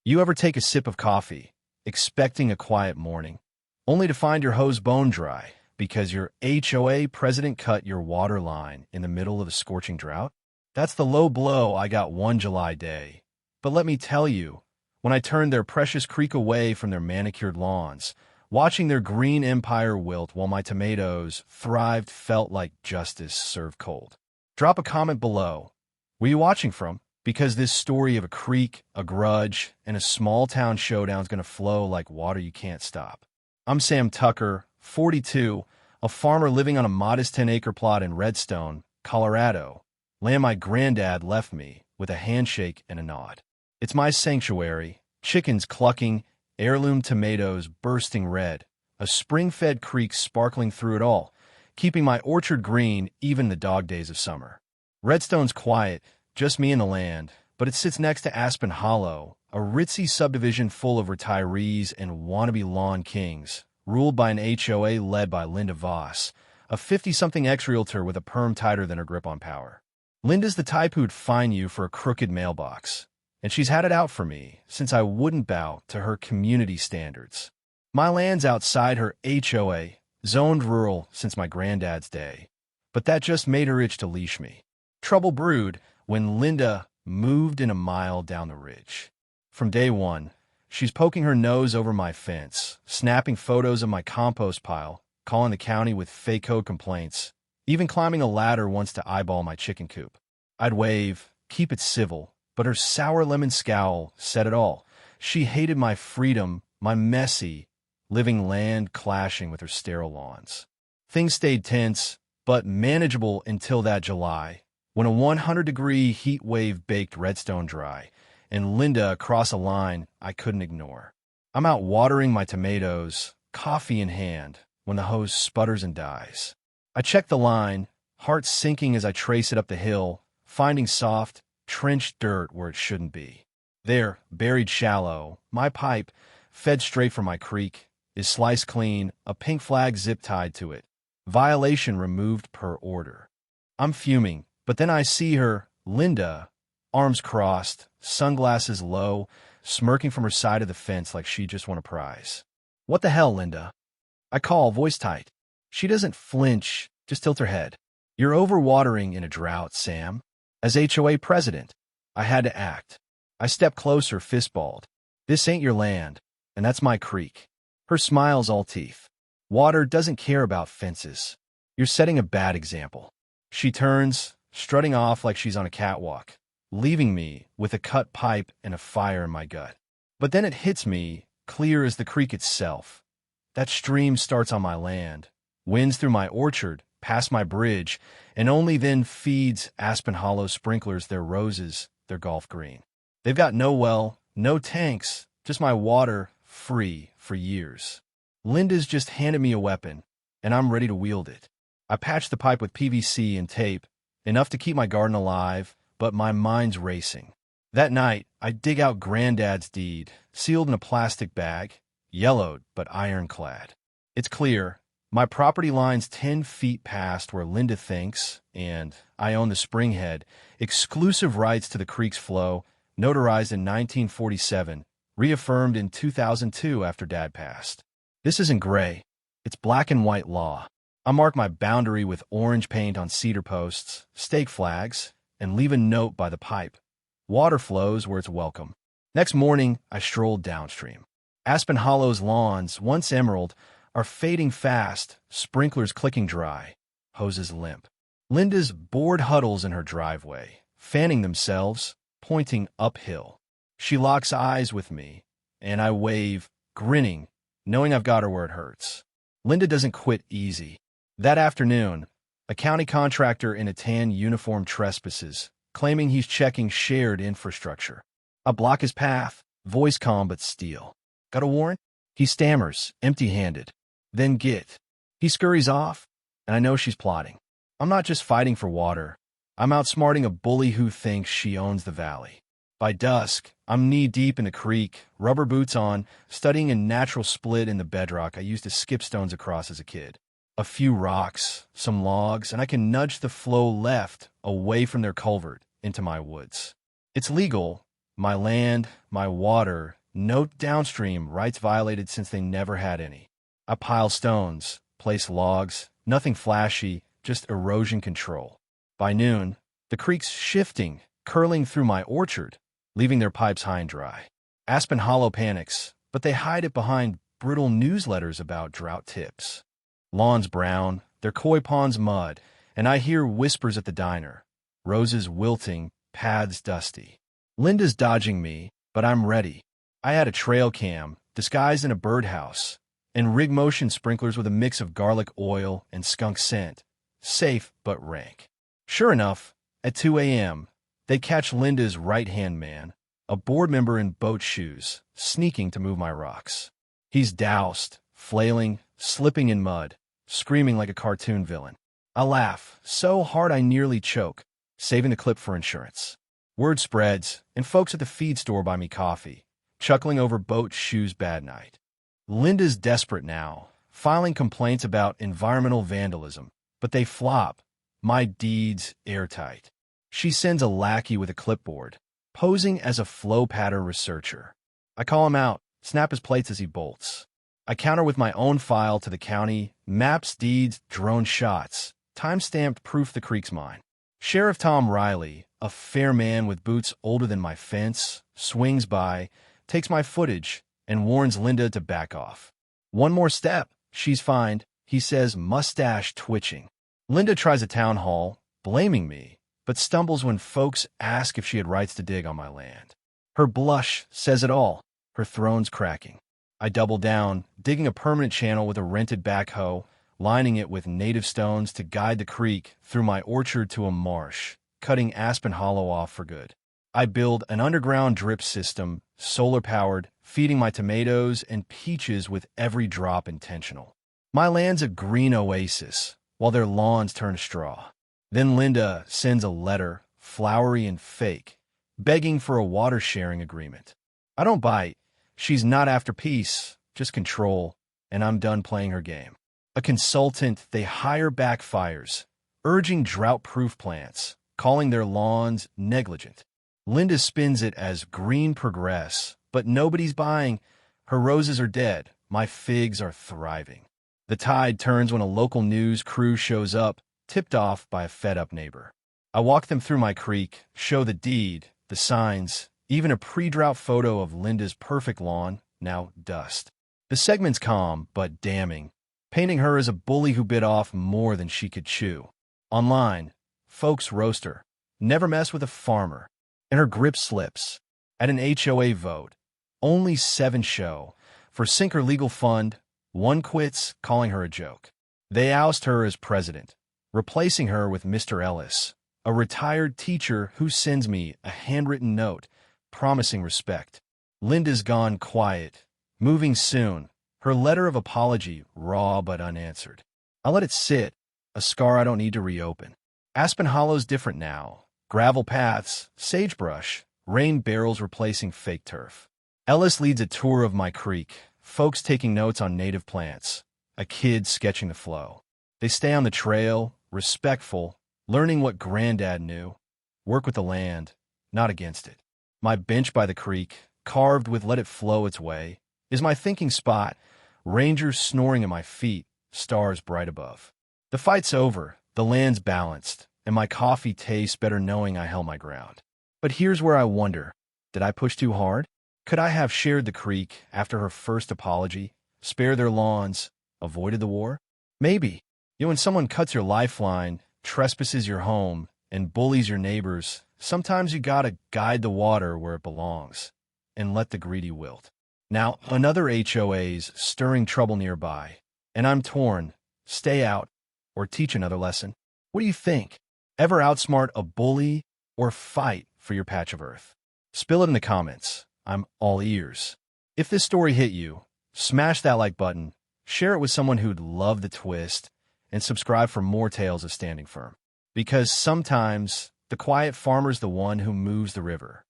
You ever take a sip of coffee, expecting a quiet morning, only to find your hose bone dry because your HOA president cut your water line in the middle of a scorching drought? That's the low blow I got one July day. But let me tell you, when I turned their precious creek away from their manicured lawns, watching their green empire wilt while my tomatoes thrived felt like justice served cold. Drop a comment below. Where you watching from? Because this story of a creek, a grudge, and a small-town showdown is going to flow like water you can't stop. I'm Sam Tucker, 42, a farmer living on a modest 10-acre plot in Redstone, Colorado, land my granddad left me with a handshake and a nod. It's my sanctuary, chickens clucking, heirloom tomatoes bursting red, a spring-fed creek sparkling through it all, keeping my orchard green even the dog days of summer. Redstone's quiet, just me and the land, but it sits next to Aspen Hollow, a ritzy subdivision full of retirees and wannabe lawn kings, ruled by an HOA led by Linda Voss, a 50-something ex-realtor with a perm tighter than her grip on power. Linda's the type who'd fine you for a crooked mailbox, and she's had it out for me since I wouldn't bow to her community standards. My land's outside her HOA, zoned rural since my granddad's day, but that just made her itch to leash me. Trouble brewed when Linda moved in a mile down the ridge. From day one, she's poking her nose over my fence, snapping photos of my compost pile, calling the county with fake code complaints, even climbing a ladder once to eyeball my chicken coop. I'd wave, keep it civil, but her sour lemon scowl said it all. She hated my freedom, my messy, living land clashing with her sterile lawns. Things stayed tense, but manageable until that July, when a 100-degree heat wave baked Redstone dry, and Linda crossed a line I couldn't ignore. I'm out watering my tomatoes, coffee in hand, when the hose sputters and dies. I check the line, heart sinking as I trace it up the hill, finding soft, trenched dirt where it shouldn't be. There, buried shallow, my pipe, fed straight from my creek, is sliced clean, a pink flag zip-tied to it. Violation removed per order. I'm fuming. But then I see her, Linda, arms crossed, sunglasses low, smirking from her side of the fence like she just won a prize. What the hell, Linda? I call, voice tight. She doesn't flinch, just tilts her head. You're overwatering in a drought, Sam. As HOA president, I had to act. I stepped closer, fistballed. This ain't your land, and that's my creek. Her smile's all teeth. Water doesn't care about fences. You're setting a bad example. She turns, strutting off like she's on a catwalk, leaving me with a cut pipe and a fire in my gut. But then it hits me, clear as the creek itself. That stream starts on my land, winds through my orchard, past my bridge, and only then feeds Aspen Hollow sprinklers their roses, their golf green. They've got no well, no tanks, just my water, free for years. Linda's just handed me a weapon, and I'm ready to wield it. I patched the pipe with PVC and tape, enough to keep my garden alive, but my mind's racing. That night, I dig out Granddad's deed, sealed in a plastic bag, yellowed but ironclad. It's clear, my property line's 10 feet past where Linda thinks, and I own the springhead, exclusive rights to the creek's flow, notarized in 1947, reaffirmed in 2002 after Dad passed. This isn't gray, it's black and white law. I mark my boundary with orange paint on cedar posts, stake flags, and leave a note by the pipe. Water flows where it's welcome. Next morning, I strolled downstream. Aspen Hollow's lawns, once emerald, are fading fast, sprinklers clicking dry, hoses limp. Linda's board huddles in her driveway, fanning themselves, pointing uphill. She locks eyes with me, and I wave, grinning, knowing I've got her where it hurts. Linda doesn't quit easy. That afternoon, a county contractor in a tan uniform trespasses, claiming he's checking shared infrastructure. I block his path, voice calm but steel. Got a warrant? He stammers, empty-handed. Then get. He scurries off, and I know she's plotting. I'm not just fighting for water. I'm outsmarting a bully who thinks she owns the valley. By dusk, I'm knee-deep in the creek, rubber boots on, studying a natural split in the bedrock I used to skip stones across as a kid. A few rocks, some logs, and I can nudge the flow left, away from their culvert, into my woods. It's legal, My land, my water, no downstream rights violated since they never had any. I pile stones, place logs, nothing flashy, just erosion control. By noon, the creek's shifting, curling through my orchard, leaving their pipes high and dry. Aspen Hollow panics, but they hide it behind brittle newsletters about drought tips. Lawns brown, their koi ponds mud, and I hear whispers at the diner. Roses wilting, paths dusty. Linda's dodging me, but I'm ready. I had a trail cam, disguised in a birdhouse, and rig motion sprinklers with a mix of garlic oil and skunk scent. Safe, but rank. Sure enough, at 2 a.m., they catch Linda's right-hand man, a board member in boat shoes, sneaking to move my rocks. He's doused, flailing, slipping in mud, screaming like a cartoon villain. I laugh, so hard I nearly choke, saving the clip for insurance. Word spreads, and folks at the feed store buy me coffee, chuckling over boat shoes bad night. Linda's desperate now, filing complaints about environmental vandalism, but they flop. My deeds airtight. She sends a lackey with a clipboard, posing as a flow pattern researcher. I call him out, snap his plates as he bolts. I counter with my own file to the county, maps, deeds, drone shots, time-stamped proof the creek's mine. Sheriff Tom Riley, a fair man with boots older than my fence, swings by, takes my footage, and warns Linda to back off. One more step, she's fined, he says, mustache twitching. Linda tries a town hall, blaming me, but stumbles when folks ask if she had rights to dig on my land. Her blush says it all, her throne's cracking. I double down, digging a permanent channel with a rented backhoe, lining it with native stones to guide the creek through my orchard to a marsh, cutting Aspen Hollow off for good. I build an underground drip system, solar-powered, feeding my tomatoes and peaches with every drop intentional. My land's a green oasis, while their lawns turn straw. Then Linda sends a letter, flowery and fake, begging for a water-sharing agreement. I don't bite. She's not after peace, just control, and I'm done playing her game. A consultant they hire backfires, urging drought-proof plants, calling their lawns negligent. Linda spins it as green progress, but nobody's buying. Her roses are dead, my figs are thriving. The tide turns when a local news crew shows up, tipped off by a fed-up neighbor. I walk them through my creek, show the deed, the signs, even a pre-drought photo of Linda's perfect lawn, now dust. The segment's calm, but damning, painting her as a bully who bit off more than she could chew. Online, folks roast her, never mess with a farmer, and her grip slips. At an HOA vote, only 7 show. For Sinker Legal Fund, 1 quits, calling her a joke. They oust her as president, replacing her with Mr. Ellis, a retired teacher who sends me a handwritten note promising respect. Linda's gone quiet, moving soon, her letter of apology raw but unanswered. I let it sit, a scar I don't need to reopen. Aspen Hollow's different now. Gravel paths, sagebrush, rain barrels replacing fake turf. Ellis leads a tour of my creek, folks taking notes on native plants, a kid sketching the flow. They stay on the trail, respectful, learning what Granddad knew. Work with the land, not against it. My bench by the creek, carved with let it flow its way, is my thinking spot, rangers snoring at my feet, stars bright above. The fight's over, the land's balanced, and my coffee tastes better knowing I held my ground. But here's where I wonder, did I push too hard? Could I have shared the creek after her first apology, spared their lawns, avoided the war? Maybe. When someone cuts your lifeline, trespasses your home, and bullies your neighbors, sometimes you gotta guide the water where it belongs and let the greedy wilt. Now, another HOA's stirring trouble nearby, and I'm torn, stay out, or teach another lesson. What do you think? Ever outsmart a bully or fight for your patch of earth? Spill it in the comments. I'm all ears. If this story hit you, smash that like button, share it with someone who'd love the twist, and subscribe for more tales of standing firm. Because sometimes the quiet farmer's the one who moves the river.